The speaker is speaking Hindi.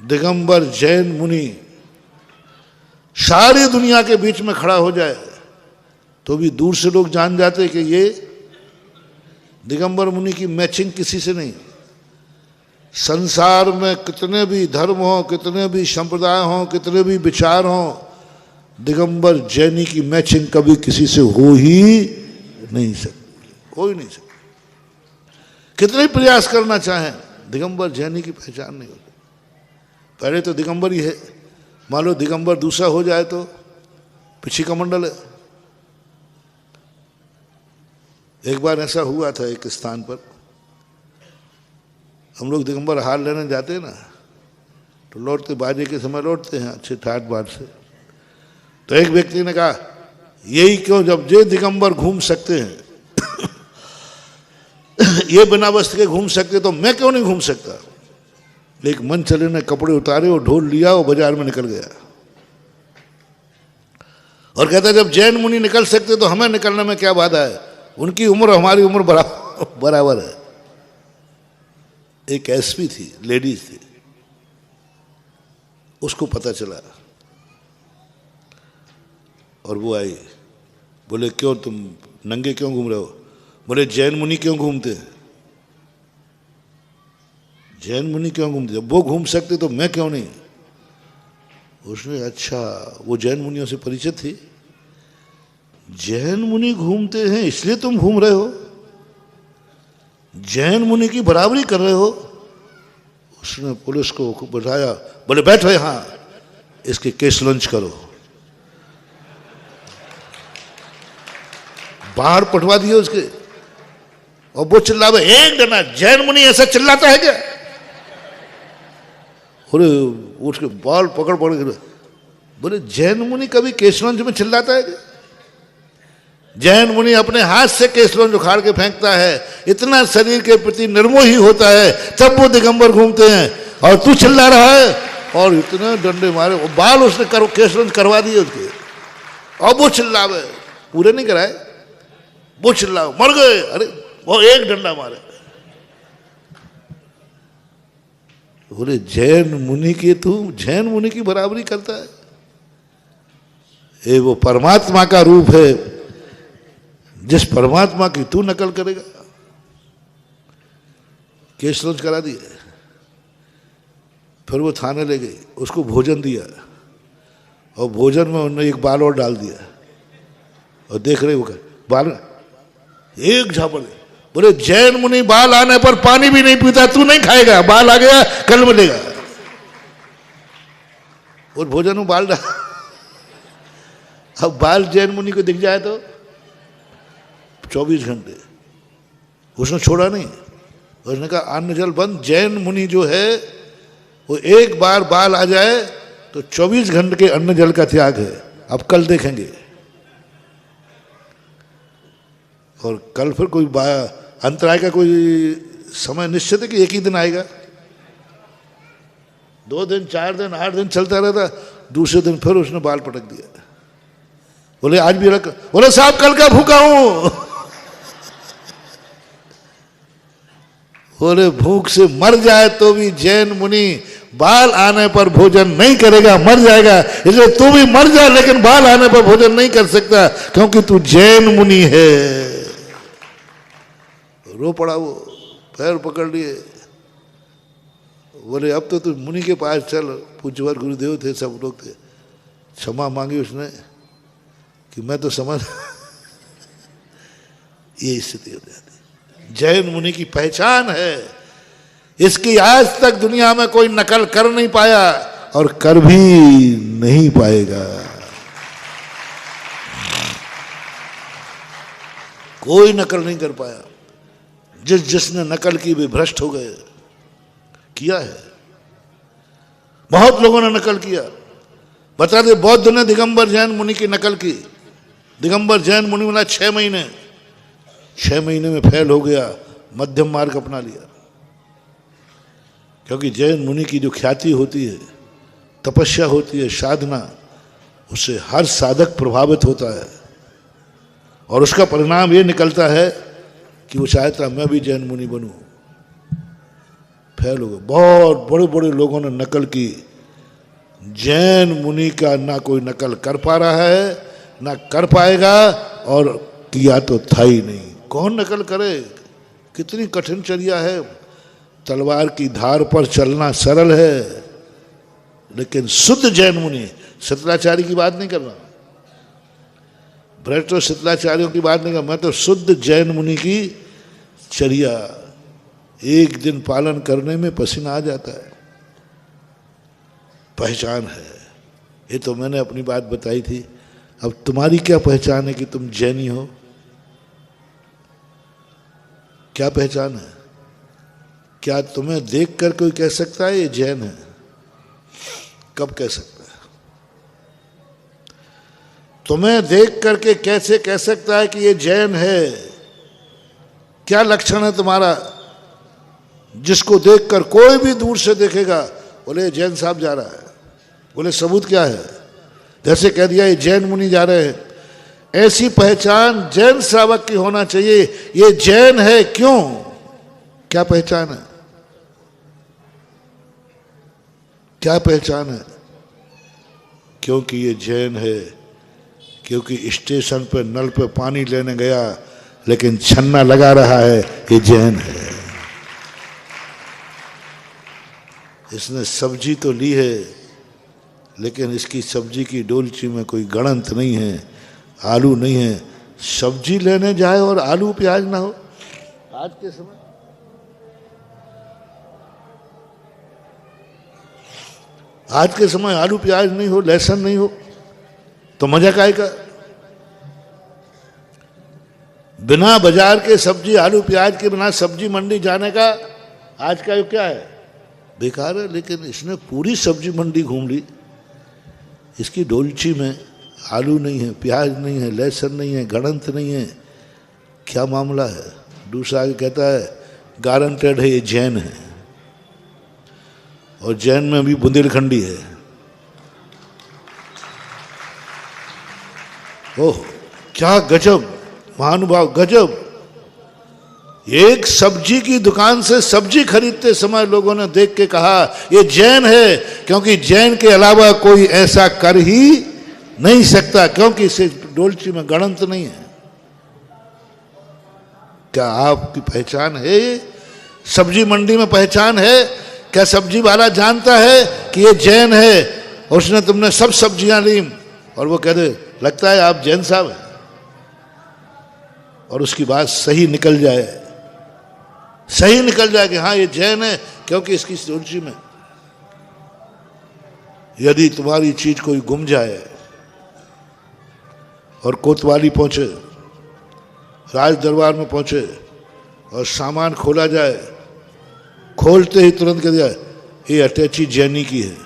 दिगंबर जैन मुनि सारी दुनिया के बीच में खड़ा हो जाए तो भी दूर से लोग जान जाते कि ये दिगंबर मुनि की मैचिंग किसी से नहीं। संसार में कितने भी धर्म हो, कितने भी संप्रदाय हो, कितने भी विचार हो, दिगंबर जैनी की मैचिंग कभी किसी से हो ही नहीं सकती, हो ही नहीं सकती। कितने प्रयास करना चाहें, दिगंबर जैनी की पहचान नहीं होती। पहले तो दिगंबर ही है, मान लो दिगंबर दूसरा हो जाए तो पिछी कमंडल है। एक बार ऐसा हुआ था एक स्थान पर, हम लोग दिगंबर हार लेने जाते हैं ना, तो लौटते बाजे के समय लौटते हैं अच्छे ठाट बाट से। तो एक व्यक्ति ने कहा यही क्यों, जब ये दिगंबर घूम सकते हैं ये बिना वस्त्र के घूम सकते तो मैं क्यों नहीं घूम सकता। एक मन चले ने कपड़े उतारे और ढोल लिया और बाजार में निकल गया और कहता जब जैन मुनि निकल सकते तो हमें निकलने में क्या बाधा है, उनकी उम्र हमारी उम्र बराबर है। एक एसपी थी, लेडीज थी, उसको पता चला और वो आई, बोले क्यों तुम नंगे क्यों घूम रहे हो। बोले जैन मुनि क्यों घूमते हैं, जैन मुनि क्यों घूमते, जब वो घूम सकते तो मैं क्यों नहीं। उसने अच्छा, वो जैन मुनियों से परिचित थी, जैन मुनि घूमते हैं इसलिए तुम घूम रहे हो, जैन मुनि की बराबरी कर रहे हो। उसने पुलिस को बुलाया, बोले बैठो यहां, इसके केस लॉन्च करो। बाहर पटवा दिए उसके, और वो चिल्लावे एक डना, जैन मुनि ऐसा चिल्लाता है क्या। अरे उसके बाल पकड़ पकड़ के बोले जैन मुनि कभी केस लॉन्च में चिल्लाता है क्या। जैन मुनि अपने हाथ से केस लॉन्च उखाड़ के फेंकता है, इतना शरीर के प्रति निर्मोही होता है, तब वो दिगंबर घूमते हैं और तू चिल्ला रहा है। और इतने डंडे मारे, और बाल उसने केस लॉन्च करवा दिए उसके, और वो चिल्लावे, पूरे नहीं कराए, वो चिल्लावे मर गए। अरे वो एक डंडा मारे। बोले जैन मुनि की, तू जैन मुनि की बराबरी करता है, ये वो परमात्मा का रूप है, जिस परमात्मा की तू नकल करेगा। केस लॉन्च करा दिए, फिर वो थाने ले गई, उसको भोजन दिया और भोजन में उन्होंने एक बाल और डाल दिया और देख रहे वो बाल एक झापड़। बोले जैन मुनि बाल आने पर पानी भी नहीं पीता, तू नहीं खाएगा, बाल आ गया कल मिलेगा। और भोजन में बाल डाल, अब बाल जैन मुनि को दिख जाए तो 24 घंटे उसने छोड़ा नहीं। उसने कहा अन्न जल बंद, जैन मुनि जो है वो एक बार बाल आ जाए तो 24 घंटे के अन्न जल का त्याग है। अब कल देखेंगे, और कल फिर कोई अंतराय का कोई समय निश्चित है कि एक ही दिन आएगा। 2 दिन 4 दिन 8 दिन चलता रहता, दूसरे दिन फिर उसने बाल पटक दिया। बोले आज भी रख, बोले साहब कल का भूखा हूं। बोले भूख से मर जाए तो भी जैन मुनि बाल आने पर भोजन नहीं करेगा, मर जाएगा। इसलिए तू भी मर जा, लेकिन बाल आने पर भोजन नहीं कर सकता, क्योंकि तू जैन मुनि है। रो पड़ा वो, पैर पकड़ लिए। बोले अब तो तू मुनि के पास चल, पूज्यवर गुरुदेव थे, सब लोग थे। क्षमा मांगी उसने कि मैं तो समझ ये स्थिति हो जाती। जैन मुनि की पहचान है, इसकी आज तक दुनिया में कोई नकल कर नहीं पाया और कर भी नहीं पाएगा। कोई नकल नहीं कर पाया। जिसने नकल की वे भ्रष्ट हो गए। किया है, बहुत लोगों ने नकल किया। बता दे, बौद्ध ने दिगंबर जैन मुनि की नकल की। दिगंबर जैन मुनि वाला 6 महीने में फेल हो गया, मध्यम मार्ग अपना लिया। क्योंकि जैन मुनि की जो ख्याति होती है, तपस्या होती है, साधना, उससे हर साधक प्रभावित होता है और उसका परिणाम ये निकलता है कि वो चाहता मैं भी जैन मुनि बनूं। फेल हो गए। बहुत बड़े बड़े लोगों ने नकल की, जैन मुनि का ना कोई नकल कर पा रहा है ना कर पाएगा, और किया तो था ही नहीं। कौन नकल करे, कितनी कठिन चर्या है। तलवार की धार पर चलना सरल है, लेकिन शुद्ध जैन मुनि, शीतलाचार्य की बात नहीं कर रहा, भ्रष्ट शीतलाचार्यों की बात नहीं कर, मैं तो शुद्ध जैन मुनि की चर्या एक दिन पालन करने में पसीना आ जाता है। पहचान है, ये तो मैंने अपनी बात बताई थी। अब तुम्हारी क्या पहचान है कि तुम जैनी हो? क्या पहचान है? क्या तुम्हें देखकर कोई कह सकता है ये जैन है? कब कह सकता है? तुम्हें देख करके कैसे कह सकता है कि ये जैन है? क्या लक्षण है तुम्हारा जिसको देखकर कोई भी दूर से देखेगा बोले जैन साहब जा रहा है? बोले सबूत क्या है? जैसे कह दिया ये जैन मुनि जा रहे हैं। ऐसी पहचान जैन श्रावक की होना चाहिए। ये जैन है क्यों? क्या पहचान है? क्या पहचान है? क्योंकि ये जैन है, क्योंकि स्टेशन पे नल पे पानी लेने गया लेकिन छन्ना लगा रहा है, ये जैन है। इसने सब्जी तो ली है लेकिन इसकी सब्जी की डोलची में कोई गणंत नहीं है, आलू नहीं है। सब्जी लेने जाए और आलू प्याज ना हो आज के समय, आज के समय आलू प्याज नहीं हो, लहसुन नहीं हो तो मजा काहे का? बिना बाजार के सब्जी आलू प्याज के बिना सब्जी मंडी जाने का आज का युग क्या है? बेकार है। लेकिन इसने पूरी सब्जी मंडी घूम ली, इसकी डोलची में आलू नहीं है, प्याज नहीं है, लहसुन नहीं है, गणंत नहीं है। क्या मामला है? दूसरा आगे कहता है गारंटेड है ये जैन है, और जैन में भी बुंदेलखंडी है। ओह क्या गजब, महानुभाव गजब। एक सब्जी की दुकान से सब्जी खरीदते समय लोगों ने देख के कहा ये जैन है, क्योंकि जैन के अलावा कोई ऐसा कर ही नहीं सकता, क्योंकि इसे डोलची में गणंत नहीं है। क्या आपकी पहचान है? सब्जी मंडी में पहचान है? क्या सब्जी वाला जानता है कि ये जैन है? उसने तुमने सब सब्जियां ली और वो कह दे लगता है आप जैन साहब हैं, और उसकी बात सही निकल जाए, सही निकल जाए कि हाँ ये जैन है क्योंकि इसकी रुचि में। यदि तुम्हारी चीज कोई गुम जाए और कोतवाली पहुंचे, राज दरबार में पहुंचे और सामान खोला जाए, खोलते ही तुरंत कह दिया ये अटैची जैनी की है,